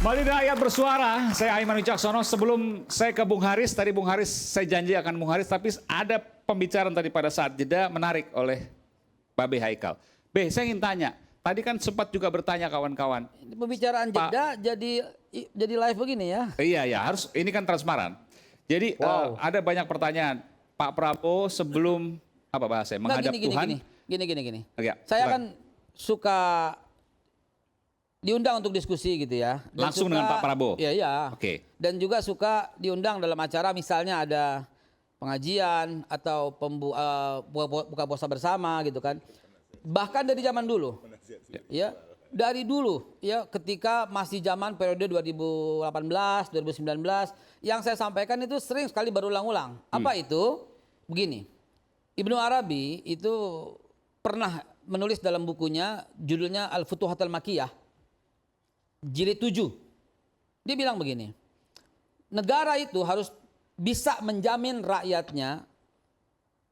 Kembali di Rakyat Bersuara, saya Aiman Wicaksono. Sebelum saya ke Bung Haris, tadi Bung Haris saya janji akan Bung Haris, tapi ada pembicaraan tadi pada saat jeda menarik oleh Babe Haikal. Saya ingin tanya, tadi kan sempat juga bertanya kawan-kawan. Pembicaraan jeda jadi live begini ya? Iya, harus ini kan transparan. Jadi ada banyak pertanyaan. Pak Prabowo sebelum apa bahasanya menghadap Tuhan. Gini. Ya, Saya kan suka diundang untuk diskusi gitu ya. Dan langsung suka, dengan Pak Prabowo? Iya. Oke. Dan juga suka diundang dalam acara misalnya ada pengajian atau buka puasa bersama gitu kan. Bahkan dari zaman dulu. Ya. Dari dulu ya ketika masih zaman periode 2018, 2019 yang saya sampaikan itu sering sekali berulang-ulang. Apa itu? Begini. Ibnu Arabi itu pernah menulis dalam bukunya judulnya Al-Futuhat Al-Makkiyah jilid 7. Dia bilang begini. Negara itu harus bisa menjamin rakyatnya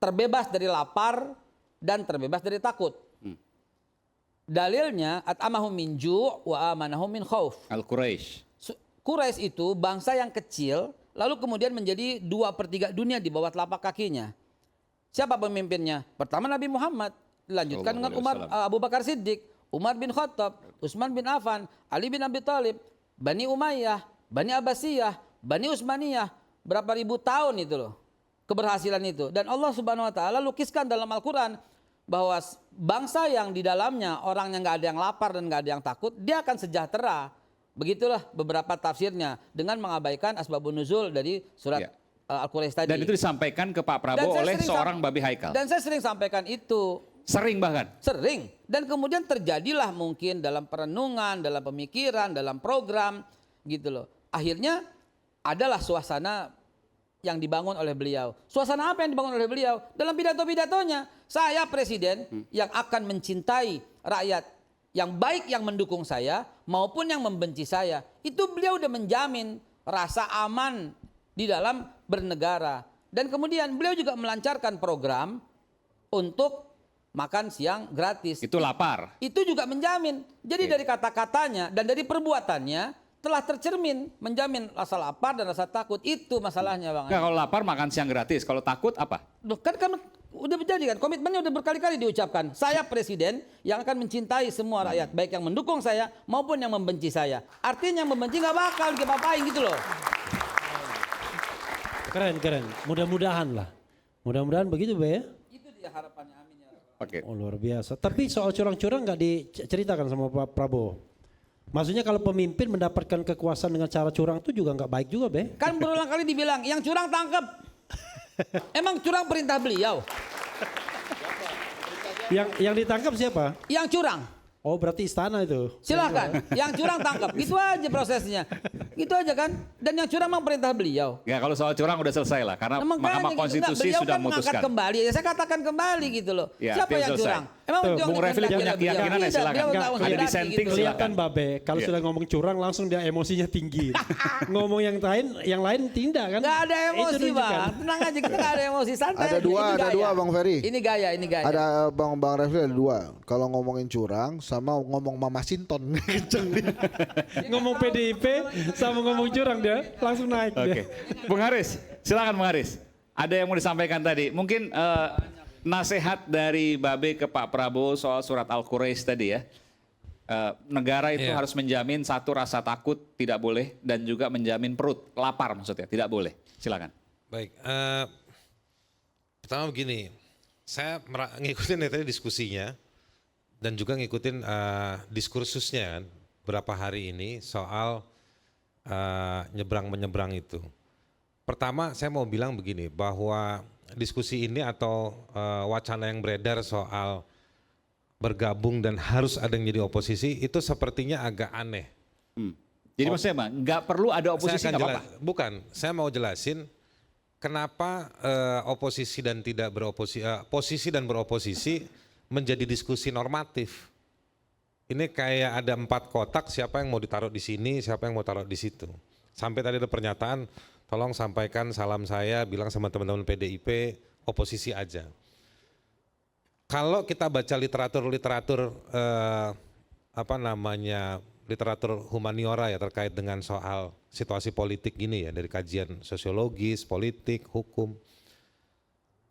terbebas dari lapar dan terbebas dari takut. Dalilnya at'amahum min ju' wa amanahum min khauf. Al-Quraisy. Quraisy itu bangsa yang kecil lalu kemudian menjadi 2/3 dunia di bawah telapak kakinya. Siapa pemimpinnya? Pertama Nabi Muhammad, dilanjutkan dengan Abu Bakar Siddiq, Umar bin Khattab, Utsman bin Affan, Ali bin Abi Thalib, Bani Umayyah, Bani Abbasiyah, Bani Utsmaniyah, berapa ribu tahun itu loh keberhasilan itu. Dan Allah Subhanahu wa taala lukiskan dalam Al-Qur'an bahwa bangsa yang di dalamnya orang yang nggak ada yang lapar dan nggak ada yang takut, dia akan sejahtera. Begitulah beberapa tafsirnya dengan mengabaikan asbabun nuzul dari surat Al-Quraisy tadi. Dan itu disampaikan ke Pak Prabowo oleh seorang Babe Haikal. Dan saya sering sampaikan itu. Sering bahkan? Sering. Dan kemudian terjadilah mungkin dalam perenungan, dalam pemikiran, dalam program gitu loh. Akhirnya adalah suasana yang dibangun oleh beliau. Suasana apa yang dibangun oleh beliau? Dalam pidato-pidatonya, saya presiden yang akan mencintai rakyat yang baik yang mendukung saya maupun yang membenci saya. Itu beliau udah menjamin rasa aman di dalam bernegara. Dan kemudian beliau juga melancarkan program untuk makan siang gratis. Itu lapar. Itu juga menjamin. Jadi dari kata-katanya dan dari perbuatannya telah tercermin menjamin rasa lapar dan rasa takut. Itu masalahnya Bang. Nah, kalau lapar makan siang gratis, kalau takut apa? Loh, kan udah menjadi kan komitmennya udah berkali-kali diucapkan. Saya presiden yang akan mencintai semua rakyat, baik yang mendukung saya maupun yang membenci saya. Artinya yang membenci nggak bakal diapa-apain gitu loh. Keren. Mudah-mudahan lah. Mudah-mudahan begitu Be ya. Itu dia harapannya, amin ya. Oke. Oh luar biasa. Tapi soal curang-curang nggak diceritakan sama Pak Prabowo. Maksudnya kalau pemimpin mendapatkan kekuasaan dengan cara curang itu juga nggak baik juga Be. Kan berulang kali dibilang yang curang tangkep. Emang curang perintah beliau? Yang ditangkap siapa? Yang curang. Oh berarti istana itu. Silahkan, yang curang tangkap. Gitu aja prosesnya. Gitu aja kan. Dan yang curang memang perintah beliau. Ya kalau soal curang udah selesai lah. Karena Nah, Mahkamah Konstitusi beliau sudah kan memutuskan. mengangkat kembali. Ya, saya katakan kembali gitu loh. Ya, Siapa yang selesai. curang? Emang Tuh, yang Bung Refli punya keyakinan ya silakan. Ada dissenting Kelihatan Babe kalau Iya. sudah ngomong curang langsung dia emosinya tinggi. Ngomong yang lain tindak kan. Gak ada emosi Itu nunjukkan. Bang. Tenang aja kita gak ada emosi. Santai Ada aja. Ini ada gaya. dua Bang Ferry. Ini gaya. Ada Bang Refli ada dua. Kalau ngomongin curang sama ngomong Mama Sinton kenceng dia. Ngomong PDIP sama ngomong curang dia langsung naik Oke. dia. Bung Haris, silakan Bung Haris. Ada yang mau disampaikan tadi. Mungkin nasihat dari Babe ke Pak Prabowo soal surat Al-Quraisy tadi ya. Negara itu harus menjamin satu rasa takut tidak boleh dan juga menjamin perut lapar maksudnya tidak boleh. Silakan. Baik, pertama begini, saya ngikutin tadi diskusinya dan juga ngikutin diskursusnya kan berapa hari ini soal nyebrang menyeberang itu. Pertama saya mau bilang begini bahwa diskusi ini atau wacana yang beredar soal bergabung dan harus ada yang jadi oposisi itu sepertinya agak aneh. Jadi maksudnya Bang, nggak perlu ada oposisi nggak apa-apa? Bukan, saya mau jelasin kenapa oposisi dan tidak beroposisi, posisi dan beroposisi menjadi diskusi normatif. Ini kayak ada 4 kotak, siapa yang mau ditaruh di sini, siapa yang mau taruh di situ. Sampai tadi ada pernyataan, tolong sampaikan salam saya, bilang sama teman-teman PDIP, oposisi aja. Kalau kita baca literatur literatur humaniora ya terkait dengan soal situasi politik gini ya, dari kajian sosiologis, politik, hukum.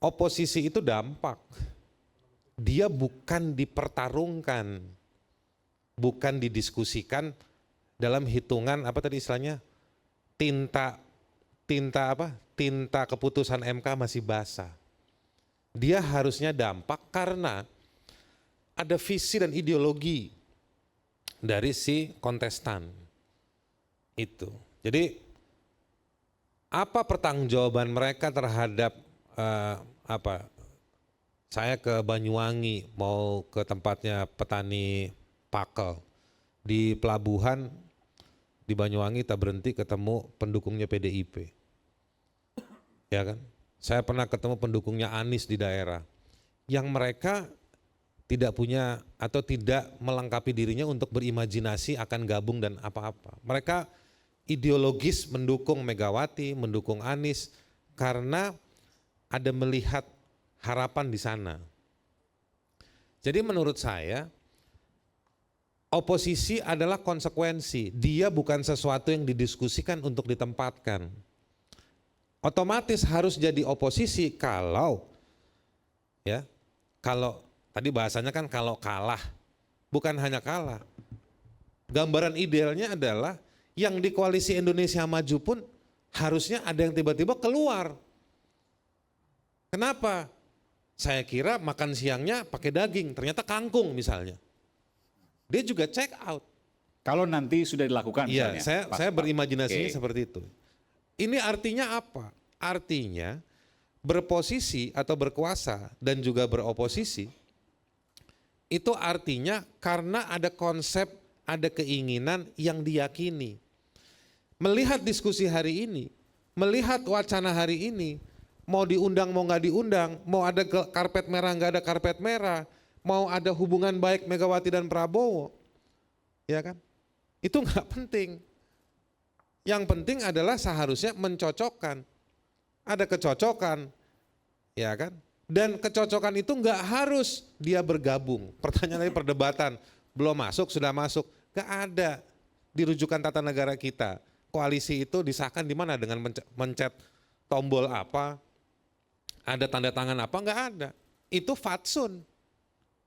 Oposisi itu dampak. Dia bukan dipertarungkan, bukan didiskusikan dalam hitungan apa tadi istilahnya, tinta keputusan MK masih basah. Dia harusnya dampak karena ada visi dan ideologi dari si kontestan itu. Jadi apa pertanggungjawaban mereka terhadap saya ke Banyuwangi mau ke tempatnya petani pakel di pelabuhan di Banyuwangi, tak berhenti ketemu pendukungnya PDIP, ya kan? Saya pernah ketemu pendukungnya Anies di daerah, yang mereka tidak punya atau tidak melengkapi dirinya untuk berimajinasi akan gabung dan apa-apa. Mereka ideologis mendukung Megawati, mendukung Anies karena ada melihat harapan di sana. Jadi menurut saya oposisi adalah konsekuensi. Dia bukan sesuatu yang didiskusikan untuk ditempatkan. Otomatis harus jadi oposisi kalau tadi bahasanya kan kalau kalah, bukan hanya kalah. Gambaran idealnya adalah yang di koalisi Indonesia Maju pun harusnya ada yang tiba-tiba keluar. Kenapa? Saya kira makan siangnya pakai daging, ternyata kangkung misalnya. Dia juga check out. Kalau nanti sudah dilakukan Iya, misalnya. saya berimajinasinya seperti itu. Ini artinya apa? Artinya berposisi atau berkuasa dan juga beroposisi itu artinya karena ada konsep, ada keinginan yang diyakini. Melihat diskusi hari ini, melihat wacana hari ini, mau diundang mau nggak diundang, mau ada karpet merah nggak ada karpet merah, mau ada hubungan baik Megawati dan Prabowo, ya kan? Itu nggak penting. Yang penting adalah seharusnya mencocokkan. Ada kecocokan, ya kan? Dan kecocokan itu nggak harus dia bergabung. Pertanyaan tadi perdebatan, belum masuk sudah masuk, nggak ada di rujukan tata negara kita. Koalisi itu disahkan di mana dengan mencet tombol apa, ada tanda tangan apa, nggak ada. Itu fatsun.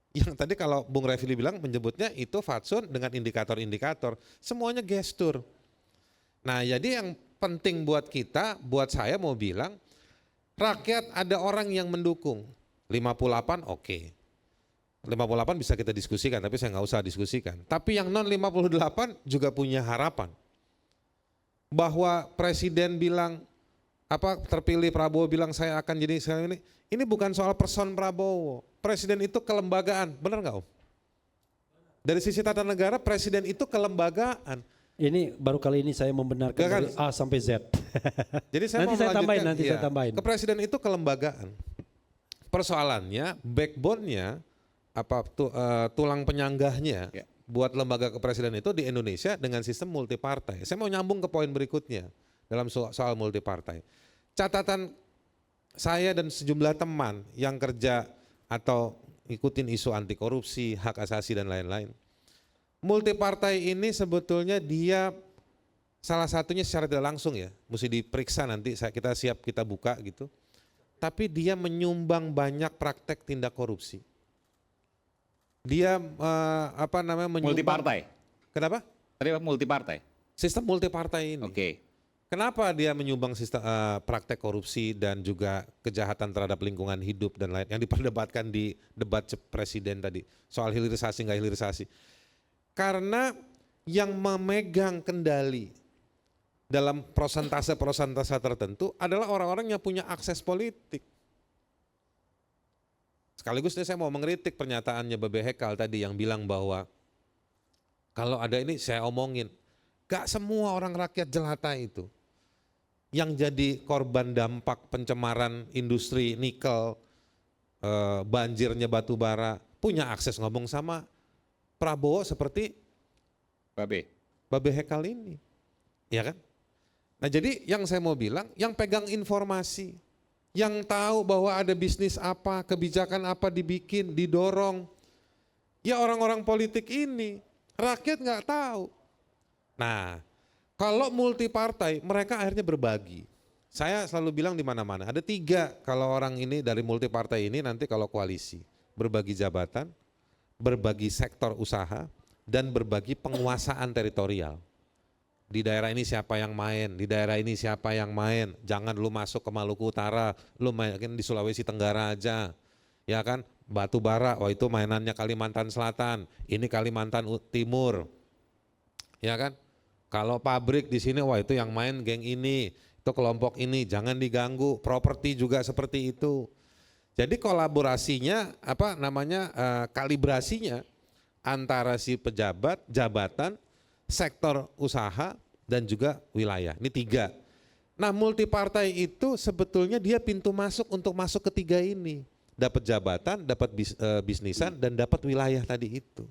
Yang tadi kalau Bung Refli bilang menyebutnya itu fatsun dengan indikator-indikator, semuanya gestur. Nah jadi yang penting buat kita, buat saya mau bilang, rakyat ada orang yang mendukung, 58 oke. 58 bisa kita diskusikan, tapi saya nggak usah diskusikan. Tapi yang non 58 juga punya harapan. Bahwa Presiden bilang, terpilih Prabowo bilang saya akan jadi sekarang ini bukan soal person Prabowo. Presiden itu kelembagaan, benar nggak Om? Dari sisi tata negara, Presiden itu kelembagaan. Ini baru kali ini saya membenarkan dari A sampai Z. Jadi saya nanti mau saya tambahin. Kepresiden itu kelembagaan. Persoalannya, backbone-nya, tulang penyanggahnya buat lembaga kepresiden itu di Indonesia dengan sistem multipartai. Saya mau nyambung ke poin berikutnya dalam soal multipartai. Catatan saya dan sejumlah teman yang kerja atau ikutin isu anti korupsi, hak asasi dan lain-lain. Multipartai ini sebetulnya dia salah satunya secara tidak langsung ya, mesti diperiksa nanti kita siap kita buka gitu. Tapi dia menyumbang banyak praktek tindak korupsi. Dia menyumbang multipartai. Kenapa? Tadi multipartai. Sistem multipartai ini. Oke. Kenapa dia menyumbang sistem praktek korupsi dan juga kejahatan terhadap lingkungan hidup dan lain yang diperdebatkan di debat presiden tadi soal hilirisasi nggak hilirisasi? Karena yang memegang kendali dalam prosentase tertentu adalah orang-orang yang punya akses politik. Sekaligus ini saya mau mengkritik pernyataannya Babe Hekal tadi yang bilang bahwa kalau ada ini saya omongin, gak semua orang rakyat jelata itu yang jadi korban dampak pencemaran industri nikel, banjirnya batu bara, punya akses ngomong sama Prabowo seperti Babe Hekal ini, ya kan? Nah jadi yang saya mau bilang, yang pegang informasi, yang tahu bahwa ada bisnis apa, kebijakan apa dibikin, didorong, ya orang-orang politik ini, rakyat nggak tahu. Nah, kalau multi partai mereka akhirnya berbagi. Saya selalu bilang di mana-mana ada 3 kalau orang ini dari multi partai ini nanti kalau koalisi berbagi jabatan, berbagi sektor usaha, dan berbagi penguasaan teritorial. Di daerah ini siapa yang main, di daerah ini siapa yang main. Jangan lu masuk ke Maluku Utara, lu main di Sulawesi Tenggara aja. Ya kan, batu bara, wah itu mainannya Kalimantan Selatan, ini Kalimantan Timur. Ya kan? Kalau pabrik di sini, wah itu yang main geng ini, itu kelompok ini, jangan diganggu. Properti juga seperti itu. Jadi kolaborasinya, kalibrasinya antara si pejabat, jabatan, sektor usaha, dan juga wilayah. Ini 3. Nah multi partai itu sebetulnya dia pintu masuk untuk masuk ke 3 ini. Dapat jabatan, dapat bisnisan, dan dapat wilayah tadi itu.